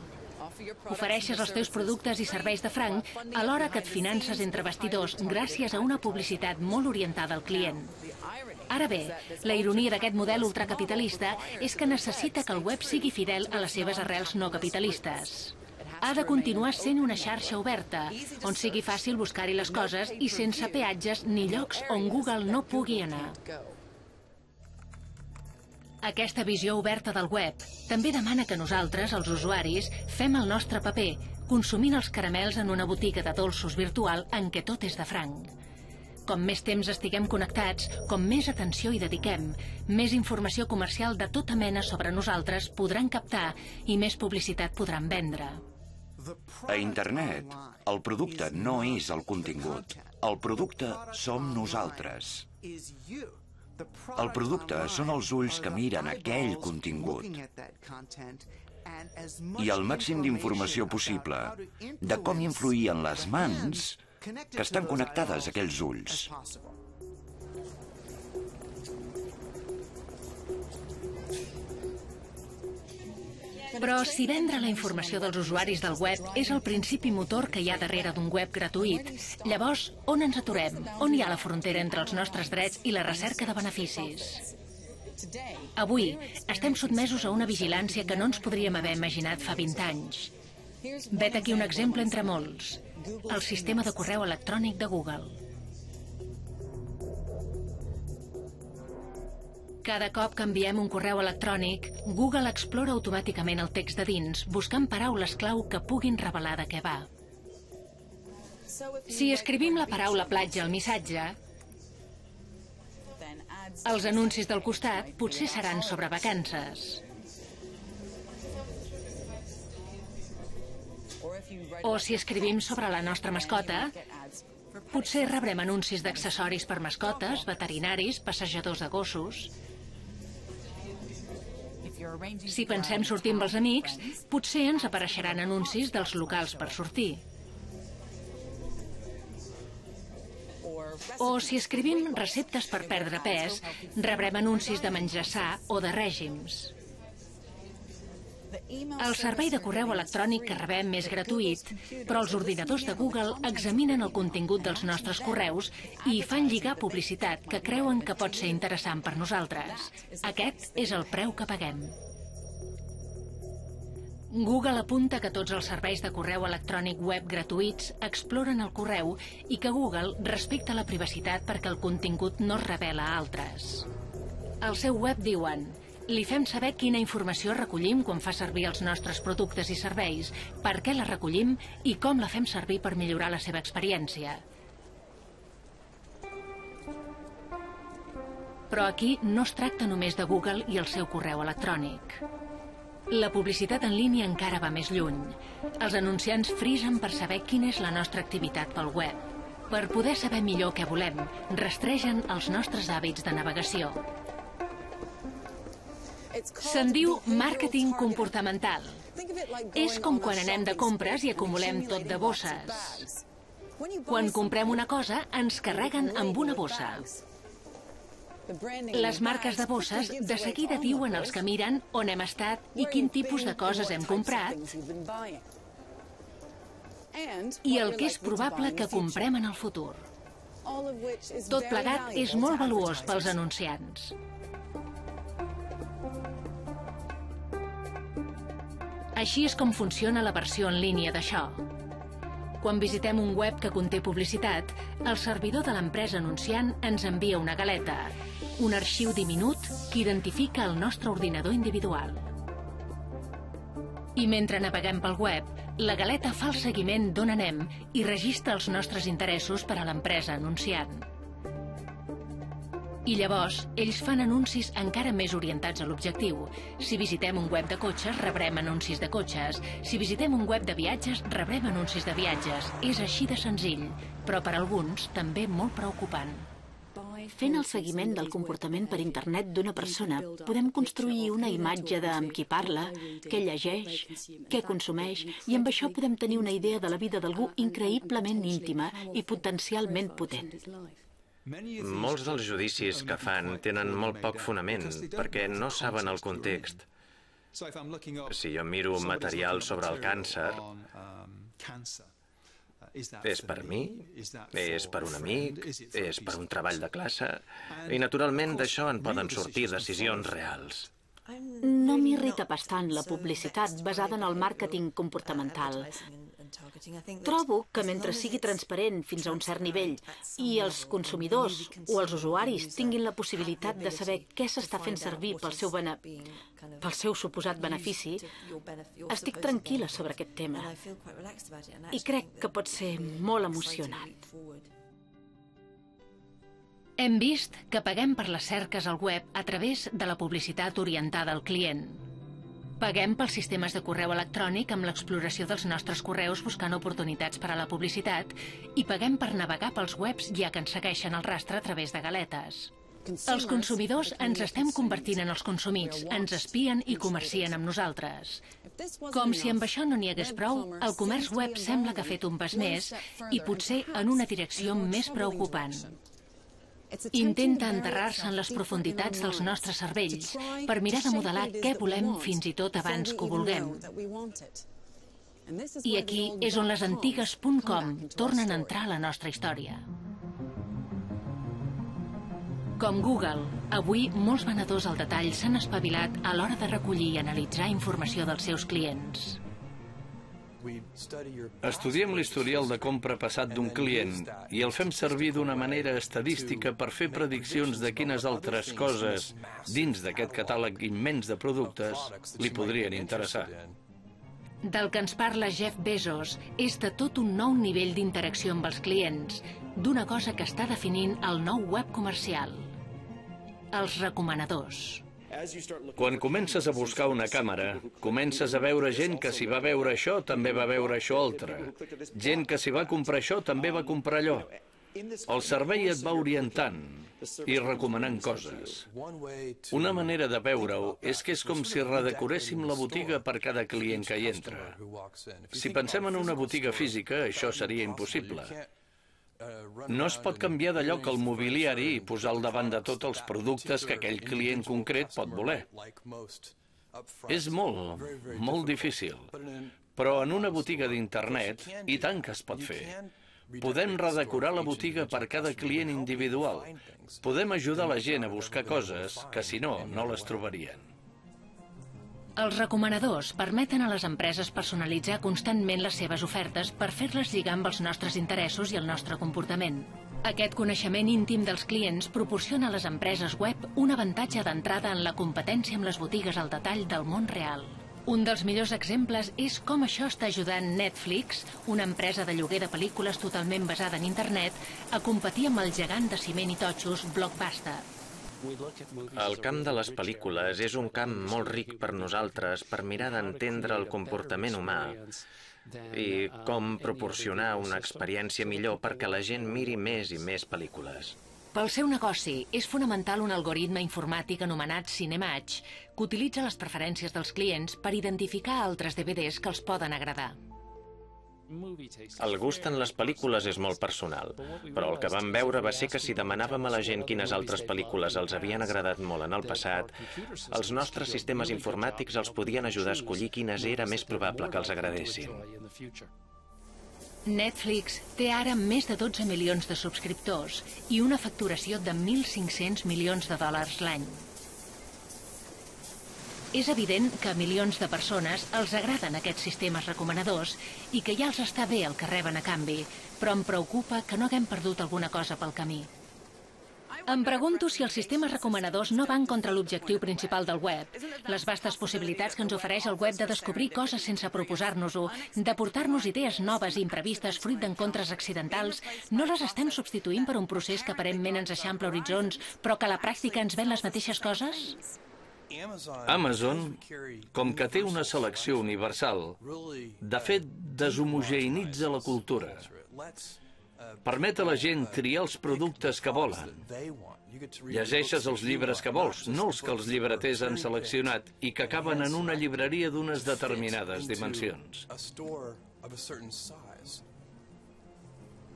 Ofereixes els teus productes i serveis de franc alhora que et finances entre bastidors gràcies a una publicitat molt orientada al client. Ara bé, la ironia d'aquest model ultracapitalista és que necessita que el web sigui fidel a les seves arrels no capitalistes. Ha de continuar sent una xarxa oberta, on sigui fàcil buscar-hi les coses i sense peatges ni llocs on Google no pugui anar. Aquesta visió oberta del web també demana que nosaltres, els usuaris, fem el nostre paper, consumint els caramels en una botiga de dolços virtual en què tot és de franc. Com més temps estiguem connectats, com més atenció hi dediquem, més informació comercial de tota mena sobre nosaltres podran captar i més publicitat podran vendre. A internet, el producte no és el contingut. El producte som nosaltres. El producte són els ulls que miren aquell contingut. I el màxim d'informació possible de com influir en les mans que estan connectades a aquells ulls. Però si vendre la informació dels usuaris del web és el principi motor que hi ha darrere d'un web gratuït, llavors on ens aturem? On hi ha la frontera entre els nostres drets i la recerca de beneficis? Avui estem sotmesos a una vigilància que no ens podríem haver imaginat fa 20 anys. Vet aquí un exemple entre molts. El sistema de correu electrònic de Google. Cada cop que enviem un correu electrònic, Google explora automàticament el text de dins, buscant paraules clau que puguin revelar de què va. Si escrivim la paraula platja al missatge, els anuncis del costat potser seran sobre vacances. O si escrivim sobre la nostra mascota, potser rebrem anuncis d'accessoris per mascotes, veterinaris, passejadors de gossos. Si pensem sortir amb els amics, potser ens apareixeran anuncis dels locals per sortir. O si escrivim receptes per perdre pes, rebrem anuncis de menjar sa o de règims. El servei de correu electrònic que rebem és gratuït, però els ordinadors de Google examinen el contingut dels nostres correus i hi fan lligar publicitat que creuen que pot ser interessant per nosaltres. Aquest és el preu que paguem. Google apunta que tots els serveis de correu electrònic web gratuïts exploren el correu i que Google respecta la privacitat perquè el contingut no es revela a altres. Al seu web diuen: li fem saber quina informació recollim quan fa servir els nostres productes i serveis, per què la recollim i com la fem servir per millorar la seva experiència. Però aquí no es tracta només de Google i el seu correu electrònic. La publicitat en línia encara va més lluny. Els anunciants frisen per saber quina és la nostra activitat pel web. Per poder saber millor què volem, rastregen els nostres hàbits de navegació. Se'n diu màrqueting comportamental. És com quan anem de compres i acumulem tot de bosses. Quan comprem una cosa, ens carreguen amb una bossa. Les marques de bosses de seguida diuen als que miren on hem estat i quin tipus de coses hem comprat i el que és probable que comprem en el futur. Tot plegat és molt valuós pels anunciants. Així és com funciona la versió en línia d'això. Quan visitem un web que conté publicitat, el servidor de l'empresa anunciant ens envia una galeta, un arxiu diminut que identifica el nostre ordinador individual. I mentre naveguem pel web, la galeta fa el seguiment d'on anem i registra els nostres interessos per a l'empresa anunciant. I llavors, ells fan anuncis encara més orientats a l'objectiu. Si visitem un web de cotxes, rebrem anuncis de cotxes. Si visitem un web de viatges, rebrem anuncis de viatges. És així de senzill, però per alguns també molt preocupant. Fent el seguiment del comportament per internet d'una persona, podem construir una imatge de amb qui parla, què llegeix, què consumeix, i amb això podem tenir una idea de la vida d'algú increïblement íntima i potencialment potent. Molts dels judicis que fan tenen molt poc fonament, perquè no saben el context. Si jo miro material sobre el càncer, és per mi, és per un amic, és per un treball de classe, i naturalment d'això en poden sortir decisions reals. No m'irrita bastant la publicitat basada en el màrqueting comportamental. Trobo que mentre sigui transparent fins a un cert nivell i els consumidors o els usuaris tinguin la possibilitat de saber què s'està fent servir pel seu suposat benefici, estic tranquil·la sobre aquest tema i crec que pot ser molt emocionant. Hem vist que paguem per les cerques al web a través de la publicitat orientada al client. Paguem pels sistemes de correu electrònic amb l'exploració dels nostres correus buscant oportunitats per a la publicitat i paguem per navegar pels webs ja que ens segueixen el rastre a través de galetes. Els consumidors ens estem convertint en els consumits, ens espien i comercien amb nosaltres. Com si amb això no n'hi hagués prou, el comerç web sembla que ha fet un pas més i potser en una direcció més preocupant. Intenta enterrar-se en les profunditats dels nostres cervells per mirar de modelar què volem fins i tot abans que ho vulguem. I aquí és on les antigues .com tornen a entrar a la nostra història. Com Google, avui molts venedors al detall s'han espavilat a l'hora de recollir i analitzar informació dels seus clients. Estudiem l'historial de compra passat d'un client i el fem servir d'una manera estadística per fer prediccions de quines altres coses dins d'aquest catàleg immens de productes li podrien interessar. Del que ens parla Jeff Bezos és de tot un nou nivell d'interacció amb els clients, d'una cosa que està definint el nou web comercial: els recomanadors. Quan comences a buscar una càmera, comences a veure gent que si va veure això també va veure això altre. Gent que si va comprar això també va comprar allò. El servei et va orientant i recomanant coses. Una manera de veure-ho és que és com si redecoréssim la botiga per cada client que hi entra. Si pensem en una botiga física, això seria impossible. No es pot canviar de lloc el mobiliari i posar al davant de tot els productes que aquell client concret pot voler. És molt difícil. Però en una botiga d'internet, i tant que es pot fer. Podem redecorar la botiga per cada client individual. Podem ajudar la gent a buscar coses que, si no, no les trobarien. Els recomanadors permeten a les empreses personalitzar constantment les seves ofertes per fer-les lligar amb els nostres interessos i el nostre comportament. Aquest coneixement íntim dels clients proporciona a les empreses web un avantatge d'entrada en la competència amb les botigues al detall del món real. Un dels millors exemples és com això està ajudant Netflix, una empresa de lloguer de pel·lícules totalment basada en internet, a competir amb el gegant de ciment i totxos Blockbuster. El camp de les pel·lícules és un camp molt ric per nosaltres per mirar d'entendre el comportament humà i com proporcionar una experiència millor perquè la gent miri més i més pel·lícules. Pel seu negoci és fonamental un algoritme informàtic anomenat Cinematch que utilitza les preferències dels clients per identificar altres DVDs que els poden agradar. El gust en les pel·lícules és molt personal, però el que vam veure va ser que si demanàvem a la gent quines altres pel·lícules els havien agradat molt en el passat, els nostres sistemes informàtics els podien ajudar a escollir quines era més probable que els agradessin. Netflix té ara més de 12 milions de subscriptors i una facturació de 1.500 milions de dòlars l'any. És evident que a milions de persones els agraden aquests sistemes recomanadors i que ja els està bé el que reben a canvi, però em preocupa que no haguem perdut alguna cosa pel camí. Em pregunto si els sistemes recomanadors no van contra l'objectiu principal del web, les vastes possibilitats que ens ofereix el web de descobrir coses sense proposar-nos-ho, de portar-nos idees noves i imprevistes fruit d'encontres accidentals, no les estem substituint per un procés que aparentment ens eixampla horitzons, però que a la pràctica ens ven les mateixes coses? Amazon, com que té una selecció universal, de fet deshomogeïnitza la cultura. Permet a la gent triar els productes que volen. Llegeixes els llibres que vols, no els que els llibreters han seleccionat i que acaben en una llibreria d'unes determinades dimensions.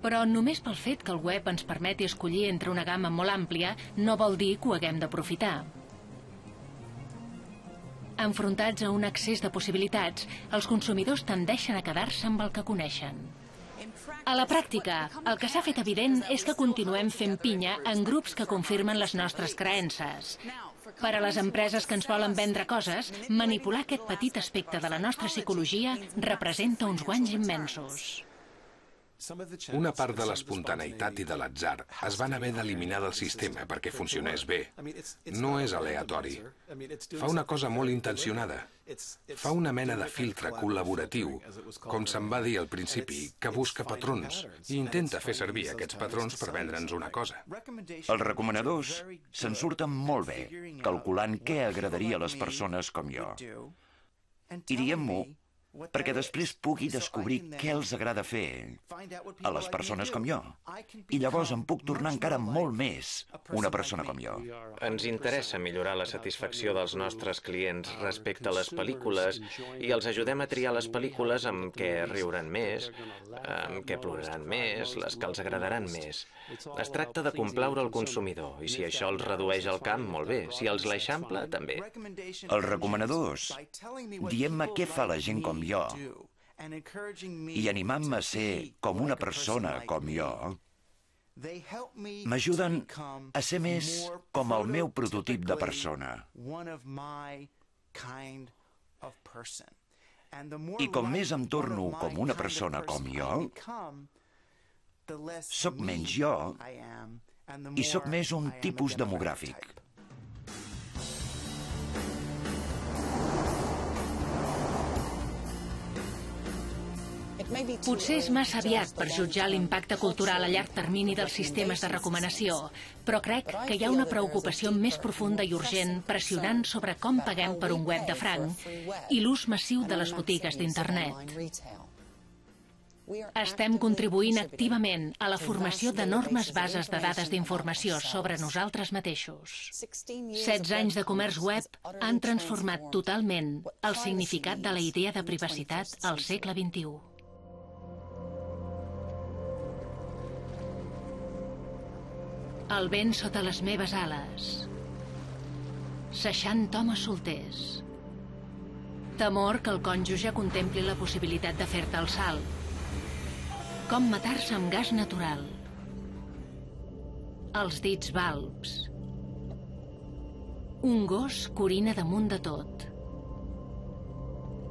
Però només pel fet que el web ens permeti escollir entre una gamma molt àmplia no vol dir que ho haguem d'aprofitar. Enfrontats a un excés de possibilitats, els consumidors tendeixen a quedar-se amb el que coneixen. A la pràctica, el que s'ha fet evident és que continuem fent pinya en grups que confirmen les nostres creences. Per a les empreses que ens volen vendre coses, manipular aquest petit aspecte de la nostra psicologia representa uns guanys immensos. Una part de l'espontaneïtat i de l'atzar es van haver d'eliminar del sistema perquè funcionés bé. No és aleatori. Fa una cosa molt intencionada. Fa una mena de filtre col·laboratiu, com se'n va dir al principi, que busca patrons i intenta fer servir aquests patrons per vendre'ns una cosa. Els recomanadors se'n surten molt bé, calculant què agradaria a les persones com jo. I diem-m'ho perquè després pugui descobrir què els agrada fer a les persones com jo. I llavors em puc tornar encara molt més una persona com jo. Ens interessa millorar la satisfacció dels nostres clients respecte a les pel·lícules i els ajudem a triar les pel·lícules amb què riuran més, amb què ploraran més, les que els agradaran més. Es tracta de complaure el consumidor i si això els redueix el camp, molt bé. Si els l'eixampla, també. Els recomanadors, dient-me què fa la gent com jo i animant-me a ser com una persona com jo, m'ajuden a ser més com el meu prototip de persona. I com més em torno com una persona com jo, soc menys jo i soc més un tipus demogràfic. Potser és massa aviat per jutjar l'impacte cultural a llarg termini dels sistemes de recomanació, però crec que hi ha una preocupació més profunda i urgent pressionant sobre com paguem per un web de franc i l'ús massiu de les botigues d'internet. Estem contribuint activament a la formació d'enormes bases de dades d'informació sobre nosaltres mateixos. 16 anys de comerç web han transformat totalment el significat de la idea de privacitat al segle XXI. El vent sota les meves ales. 60 homes solters. Temor que el cònjuge contempli la possibilitat de fer-te el salt. Com matar-se amb gas natural. Els dits balbs. Un gos que orina damunt de tot.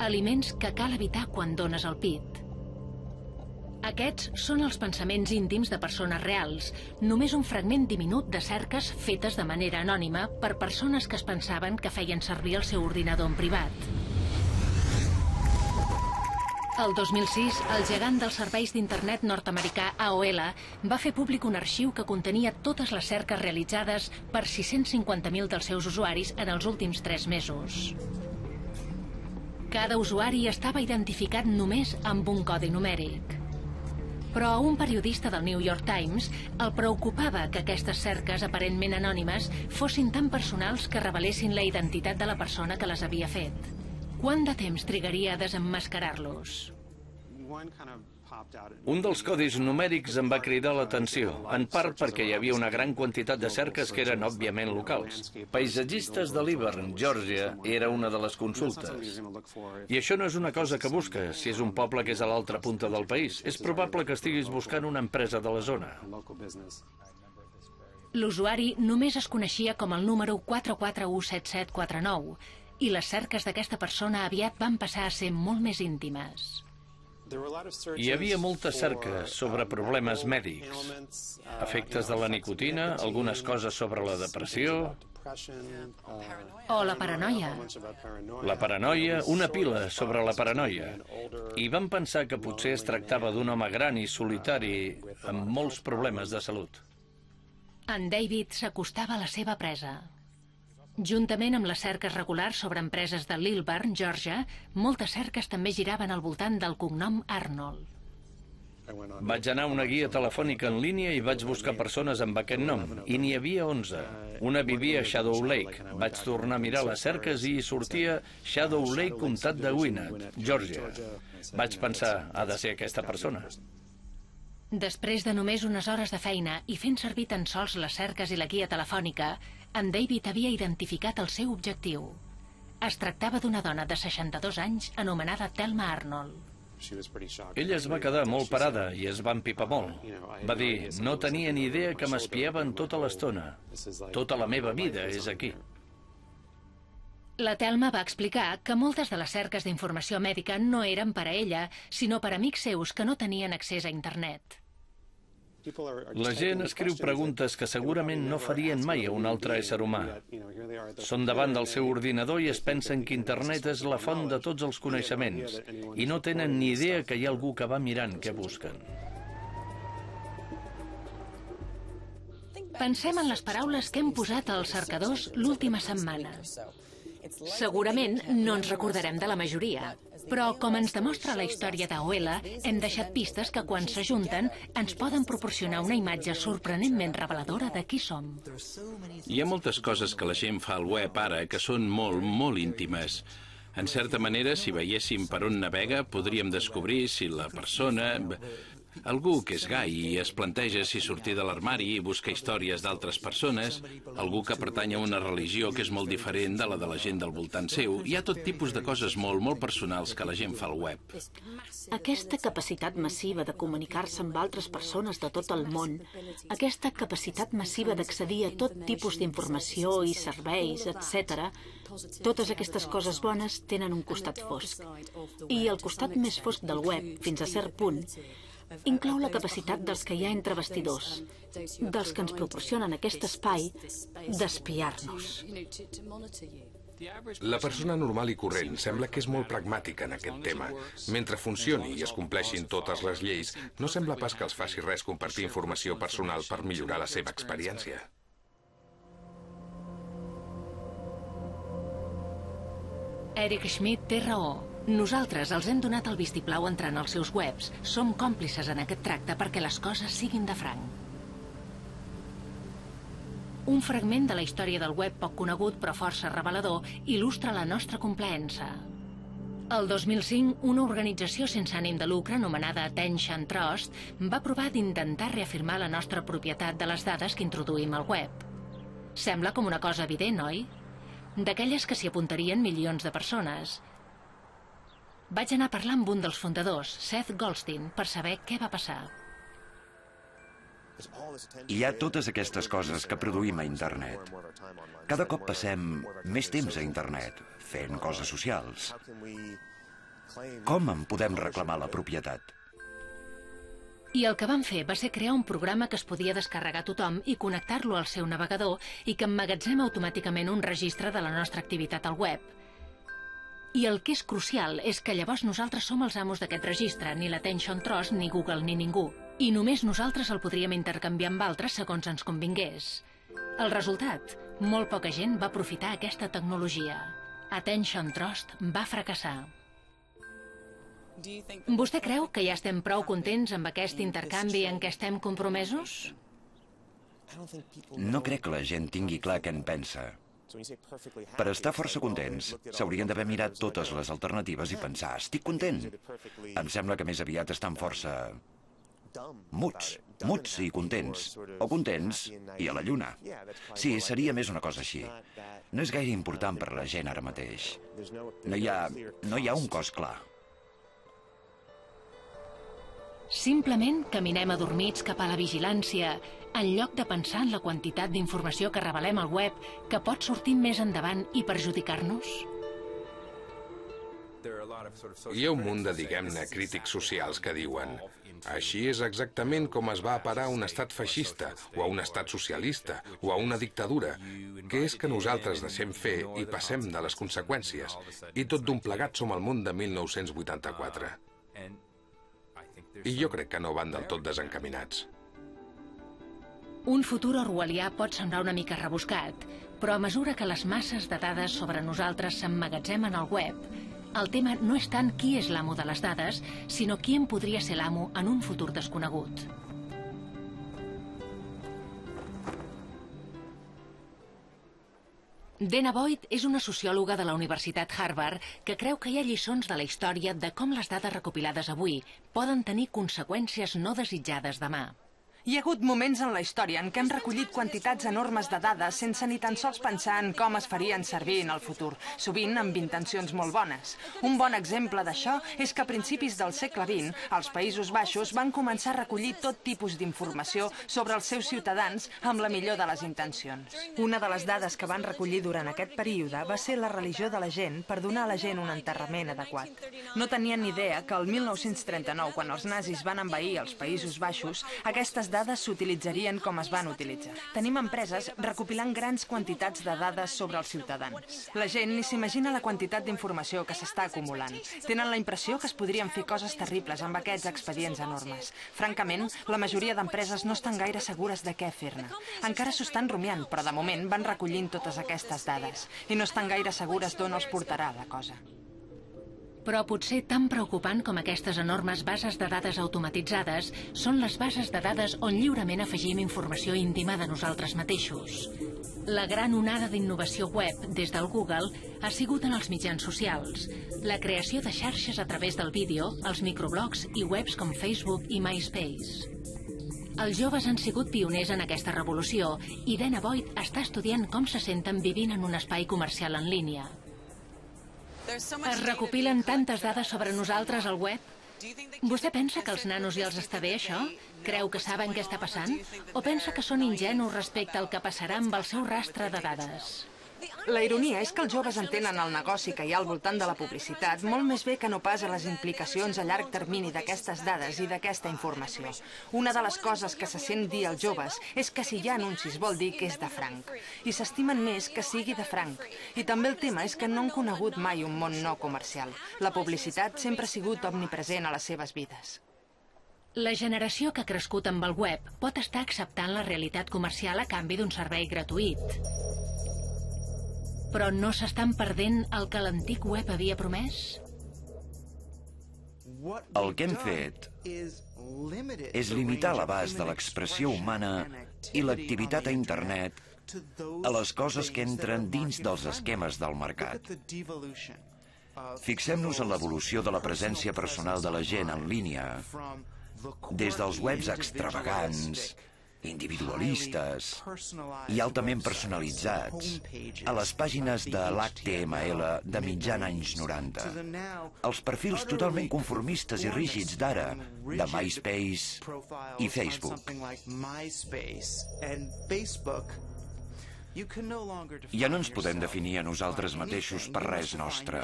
Aliments que cal evitar quan dones el pit. Aquests són els pensaments íntims de persones reals, només un fragment diminut de cerques fetes de manera anònima per persones que es pensaven que feien servir el seu ordinador en privat. El 2006, el gegant dels serveis d'internet nord-americà AOL va fer públic un arxiu que contenia totes les cerques realitzades per 650.000 dels seus usuaris en els últims 3 mesos. Cada usuari estava identificat només amb un codi numèric. Però a un periodista del New York Times el preocupava que aquestes cerques aparentment anònimes fossin tan personals que revelessin la identitat de la persona que les havia fet. Quant de temps trigaria a desemmascarar-los? Un dels codis numèrics em va cridar l'atenció, en part perquè hi havia una gran quantitat de cerques que eren òbviament locals. Paisatgistes de Liburn, Geòrgia, era una de les consultes. I això no és una cosa que busques, si és un poble que és a l'altra punta del país. És probable que estiguis buscant una empresa de la zona. L'usuari només es coneixia com el número 4417749 i les cerques d'aquesta persona aviat van passar a ser molt més íntimes. Hi havia moltes cerques sobre problemes mèdics, efectes de la nicotina, algunes coses sobre la depressió... O la paranoia. La paranoia, una pila sobre la paranoia. I van pensar que potser es tractava d'un home gran i solitari amb molts problemes de salut. En David s'acostava a la seva presa. Juntament amb les cerques regulars sobre empreses de Lilburn, Geòrgia, moltes cerques també giraven al voltant del cognom Arnold. Vaig anar a una guia telefònica en línia i vaig buscar persones amb aquest nom, i n'hi havia 11. Una vivia a Shadow Lake. Vaig tornar a mirar les cerques i hi sortia Shadow Lake, comtat de Gwinnett, Geòrgia. Vaig pensar, ha de ser aquesta persona. Després de només unes hores de feina i fent servir tan sols les cerques i la guia telefònica, en David havia identificat el seu objectiu. Es tractava d'una dona de 62 anys anomenada Thelma Arnold. Ella es va quedar molt parada i es va empipar molt. Va dir, no tenia ni idea que m'espiaven tota l'estona. Tota la meva vida és aquí. La Thelma va explicar que moltes de les cerques d'informació mèdica no eren per a ella, sinó per a amics seus que no tenien accés a internet. La gent escriu preguntes que segurament no farien mai a un altre ésser humà. Són davant del seu ordinador i es pensen que internet és la font de tots els coneixements i no tenen ni idea que hi ha algú que va mirant què busquen. Pensem en les paraules que hem posat als cercadors l'última setmana. Segurament no ens recordarem de la majoria, però com ens demostra la història d'AOL, hem deixat pistes que quan s'ajunten ens poden proporcionar una imatge sorprenentment reveladora de qui som. Hi ha moltes coses que la gent fa al web ara que són molt íntimes. En certa manera, si veiéssim per on navega, podríem descobrir si la persona... Algú que és gai i es planteja si sortir de l'armari i buscar històries d'altres persones, algú que pertany a una religió que és molt diferent de la de la gent del voltant seu. Hi ha tot tipus de coses molt personals que la gent fa al web. Aquesta capacitat massiva de comunicar-se amb altres persones de tot el món, aquesta capacitat massiva d'accedir a tot tipus d'informació i serveis, etc., totes aquestes coses bones tenen un costat fosc. I el costat més fosc del web, fins a cert punt, inclou la capacitat dels que hi ha entre bastidors, dels que ens proporcionen aquest espai d'espiar-nos. La persona normal i corrent sembla que és molt pragmàtica en aquest tema. Mentre funcioni i es compleixin totes les lleis, no sembla pas que els faci res compartir informació personal per millorar la seva experiència. Eric Schmidt té raó. Nosaltres els hem donat el vistiplau entrant als seus webs. Som còmplices en aquest tracte perquè les coses siguin de franc. Un fragment de la història del web poc conegut però força revelador il·lustra la nostra complaença. El 2005, una organització sense ànim de lucre anomenada Attention Trust va provar d'intentar reafirmar la nostra propietat de les dades que introduïm al web. Sembla com una cosa evident, oi? D'aquelles que s'hi apuntarien milions de persones. Vaig anar a parlar amb un dels fundadors, Seth Goldstein, per saber què va passar. Hi ha totes aquestes coses que produïm a internet. Cada cop passem més temps a internet, fent coses socials. Com en podem reclamar la propietat? I el que van fer va ser crear un programa que es podia descarregar a tothom i connectar-lo al seu navegador i que emmagatzema automàticament un registre de la nostra activitat al web. I el que és crucial és que llavors nosaltres som els amos d'aquest registre, ni l'Attention Trust, ni Google, ni ningú. I només nosaltres el podríem intercanviar amb altres segons ens convingués. El resultat? Molt poca gent va aprofitar aquesta tecnologia. Attention Trust va fracassar. Vostè creu que ja estem prou contents amb aquest intercanvi en què estem compromesos? No crec que la gent tingui clar què en pensa. Per estar força contents, s'haurien d'haver mirat totes les alternatives i pensar, estic content. Em sembla que més aviat estan força muts i contents, o contents i a la lluna. Sí, seria més una cosa així. No és gaire important per a la gent ara mateix. No hi ha un cos clar. Simplement caminem adormits cap a la vigilància, en lloc de pensar en la quantitat d'informació que revelem al web que pot sortir més endavant i perjudicar-nos? Hi ha un munt de, diguem-ne, crítics socials que diuen així és exactament com es va a parar un estat feixista, o a un estat socialista, o a una dictadura, que és que nosaltres deixem fer i passem de les conseqüències, i tot d'un plegat som al món de 1984. I jo crec que no van del tot desencaminats. Un futur orwellià pot semblar una mica rebuscat, però a mesura que les masses de dades sobre nosaltres s'emmagatzemen al web, el tema no és tant qui és l'amo de les dades, sinó qui en podria ser l'amo en un futur desconegut. Dana Boyd és una sociòloga de la Universitat Harvard que creu que hi ha lliçons de la història de com les dades recopilades avui poden tenir conseqüències no desitjades demà. Hi ha hagut moments en la història en què hem recollit quantitats enormes de dades sense ni tan sols pensar en com es farien servir en el futur, sovint amb intencions molt bones. Un bon exemple d'això és que a principis del segle XX, els Països Baixos van començar a recollir tot tipus d'informació sobre els seus ciutadans amb la millor de les intencions. Una de les dades que van recollir durant aquest període va ser la religió de la gent per donar a la gent un enterrament adequat. No tenien ni idea que el 1939, quan els nazis van envair els Països Baixos, aquestes dades s'utilitzarien com es van utilitzar. Tenim empreses recopilant grans quantitats de dades sobre els ciutadans. La gent ni s'imagina la quantitat d'informació que s'està acumulant. Tenen la impressió que es podrien fer coses terribles amb aquests expedients enormes. Francament, la majoria d'empreses no estan gaire segures de què fer-ne. Encara s'ho estan rumiant, però de moment van recollint totes aquestes dades i no estan gaire segures d'on els portarà la cosa. Però potser tan preocupant com aquestes enormes bases de dades automatitzades són les bases de dades on lliurement afegim informació íntima de nosaltres mateixos. La gran onada d'innovació web des del Google ha sigut en els mitjans socials, la creació de xarxes a través del vídeo, els microblogs i webs com Facebook i MySpace. Els joves han sigut pioners en aquesta revolució i Dana Boyd està estudiant com se senten vivint en un espai comercial en línia. Es recopilen tantes dades sobre nosaltres al web? Vostè pensa que als nanos ja els està bé això? Creu que saben què està passant? O pensa que són ingenus respecte al que passarà amb el seu rastre de dades? La ironia és que els joves entenen el negoci que hi ha al voltant de la publicitat molt més bé que no pas a les implicacions a llarg termini d'aquestes dades i d'aquesta informació. Una de les coses que se sent dir als joves és que si hi ha anuncis vol dir que és de franc. I s'estimen més que sigui de franc. I també el tema és que no han conegut mai un món no comercial. La publicitat sempre ha sigut omnipresent a les seves vides. La generació que ha crescut amb el web pot estar acceptant la realitat comercial a canvi d'un servei gratuït. Però no s'estan perdent el que l'antic web havia promès? El que hem fet és limitar l'abast de l'expressió humana i l'activitat a internet a les coses que entren dins dels esquemes del mercat. Fixem-nos en l'evolució de la presència personal de la gent en línia, des dels webs extravagants, individualistes i altament personalitzats, a les pàgines de l'HTML de mitjan anys 90, els perfils totalment conformistes i rígids d'ara, de MySpace i Facebook. Ja no ens podem definir a nosaltres mateixos per res nostre.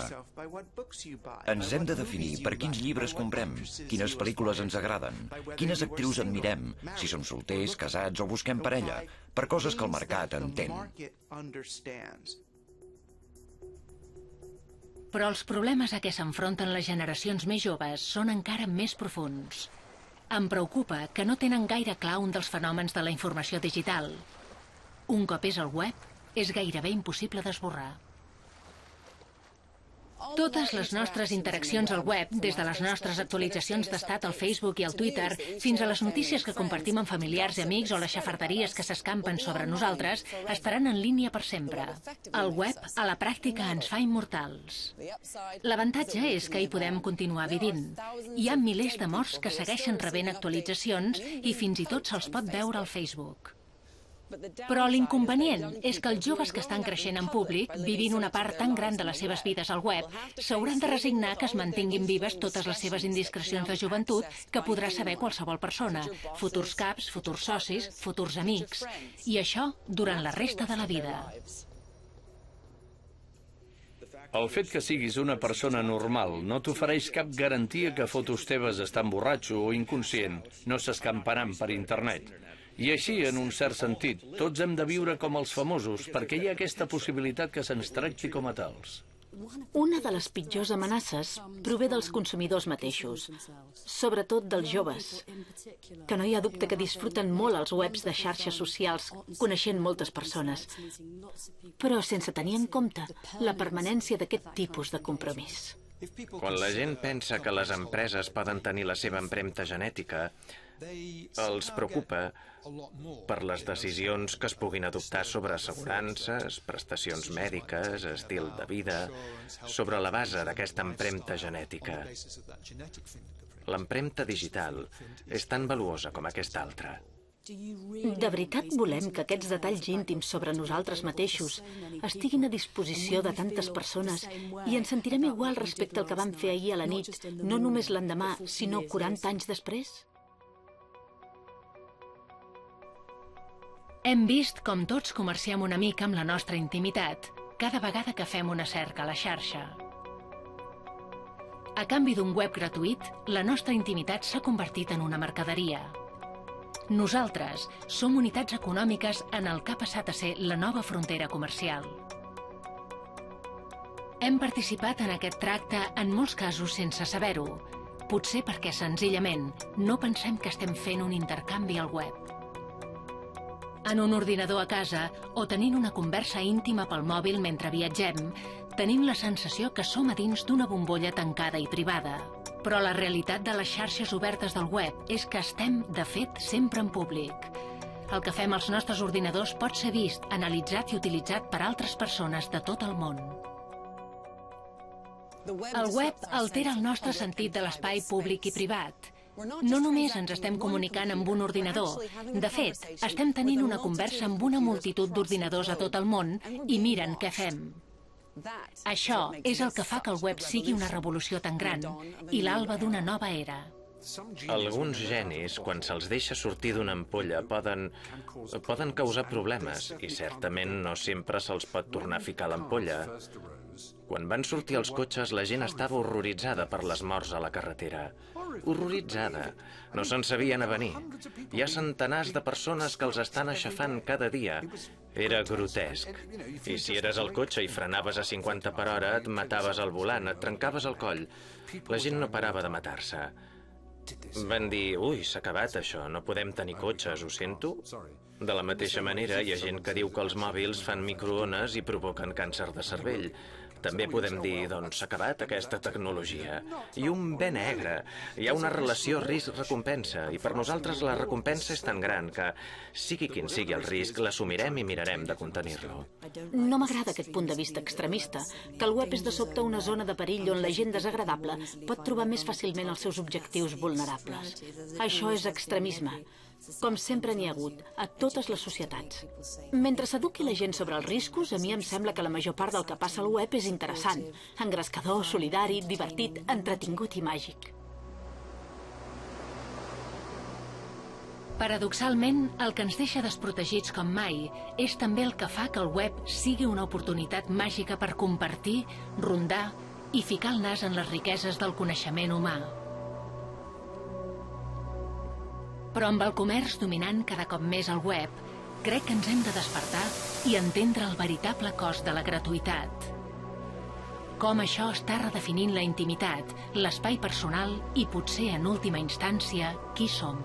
Ens hem de definir per quins llibres comprem, quines pel·lícules ens agraden, quines actrius admirem, si som solters, casats o busquem parella, per coses que el mercat entén. Però els problemes a què s'enfronten les generacions més joves són encara més profunds. Em preocupa que no tenen gaire clar un dels fenòmens de la informació digital. Un cop és al web, és gairebé impossible d'esborrar. Totes les nostres interaccions al web, des de les nostres actualitzacions d'estat al Facebook i al Twitter, fins a les notícies que compartim amb familiars i amics o les xafarderies que s'escampen sobre nosaltres, estaran en línia per sempre. El web, a la pràctica, ens fa immortals. L'avantatge és que hi podem continuar vivint. Hi ha milers de morts que segueixen rebent actualitzacions i fins i tot se'ls pot veure al Facebook. Però l'inconvenient és que els joves que estan creixent en públic, vivint una part tan gran de les seves vides al web, s'hauran de resignar que es mantinguin vives totes les seves indiscrecions de joventut que podrà saber qualsevol persona, futurs caps, futurs socis, futurs amics, i això durant la resta de la vida. El fet que siguis una persona normal no t'ofereix cap garantia que fotos teves estan borratxo o inconscient no s'escamparan per internet. I així, en un cert sentit, tots hem de viure com els famosos, perquè hi ha aquesta possibilitat que se'ns tracti com a tals. Una de les pitjors amenaces prové dels consumidors mateixos, sobretot dels joves, que no hi ha dubte que disfruten molt els webs de xarxes socials, coneixent moltes persones, però sense tenir en compte la permanència d'aquest tipus de compromís. Quan la gent pensa que les empreses poden tenir la seva empremta genètica, els preocupa per les decisions que es puguin adoptar sobre assegurances, prestacions mèdiques, estil de vida, sobre la base d'aquesta empremta genètica. L'empremta digital és tan valuosa com aquesta altra. De veritat volem que aquests detalls íntims sobre nosaltres mateixos estiguin a disposició de tantes persones i ens sentirem igual respecte al que vam fer ahir a la nit, no només l'endemà, sinó 40 anys després? Hem vist com tots comerciem una mica amb la nostra intimitat cada vegada que fem una cerca a la xarxa. A canvi d'un web gratuït, la nostra intimitat s'ha convertit en una mercaderia. Nosaltres som unitats econòmiques en el que ha passat a ser la nova frontera comercial. Hem participat en aquest tracte en molts casos sense saber-ho, potser perquè senzillament no pensem que estem fent un intercanvi al web. En un ordinador a casa o tenint una conversa íntima pel mòbil mentre viatgem, tenim la sensació que som a dins d'una bombolla tancada i privada. Però la realitat de les xarxes obertes del web és que estem, de fet, sempre en públic. El que fem als nostres ordinadors pot ser vist, analitzat i utilitzat per altres persones de tot el món. El web altera el nostre sentit de l'espai públic i privat. No només ens estem comunicant amb un ordinador. De fet, estem tenint una conversa amb una multitud d'ordinadors a tot el món i miren què fem. Això és el que fa que el web sigui una revolució tan gran i l'alba d'una nova era. Alguns genis, quan se'ls deixa sortir d'una ampolla, poden causar problemes i certament no sempre se'ls pot tornar a ficar a l'ampolla. Quan van sortir els cotxes, la gent estava horroritzada per les morts a la carretera. Horroritzada. No se'n sabien a venir. Hi ha centenars de persones que els estan aixafant cada dia. Era grotesc. I si eres al cotxe i frenaves a 50 per hora, et mataves al volant, et trencaves el coll. La gent no parava de matar-se. Van dir, ui, s'ha acabat això, no podem tenir cotxes, ho sento? De la mateixa manera, hi ha gent que diu que els mòbils fan microones i provoquen càncer de cervell. També podem dir, doncs, s'ha acabat aquesta tecnologia. I un bé negre. Hi ha una relació risc-recompensa, i per nosaltres la recompensa és tan gran que, sigui quin sigui el risc, l'assumirem i mirarem de contenir-lo. No m'agrada aquest punt de vista extremista, que el web és de sobte una zona de perill on la gent desagradable pot trobar més fàcilment els seus objectius vulnerables. Això és extremisme. Com sempre n'hi ha hagut, a totes les societats. Mentre s'eduqui la gent sobre els riscos, a mi em sembla que la major part del que passa al web és interessant, engrescador, solidari, divertit, entretingut i màgic. Paradoxalment, el que ens deixa desprotegits com mai és també el que fa que el web sigui una oportunitat màgica per compartir, rondar i ficar el nas en les riqueses del coneixement humà. Però amb el comerç dominant cada cop més el web, crec que ens hem de despertar i entendre el veritable cost de la gratuïtat. Com això està redefinint la intimitat, l'espai personal i potser, en última instància, qui som.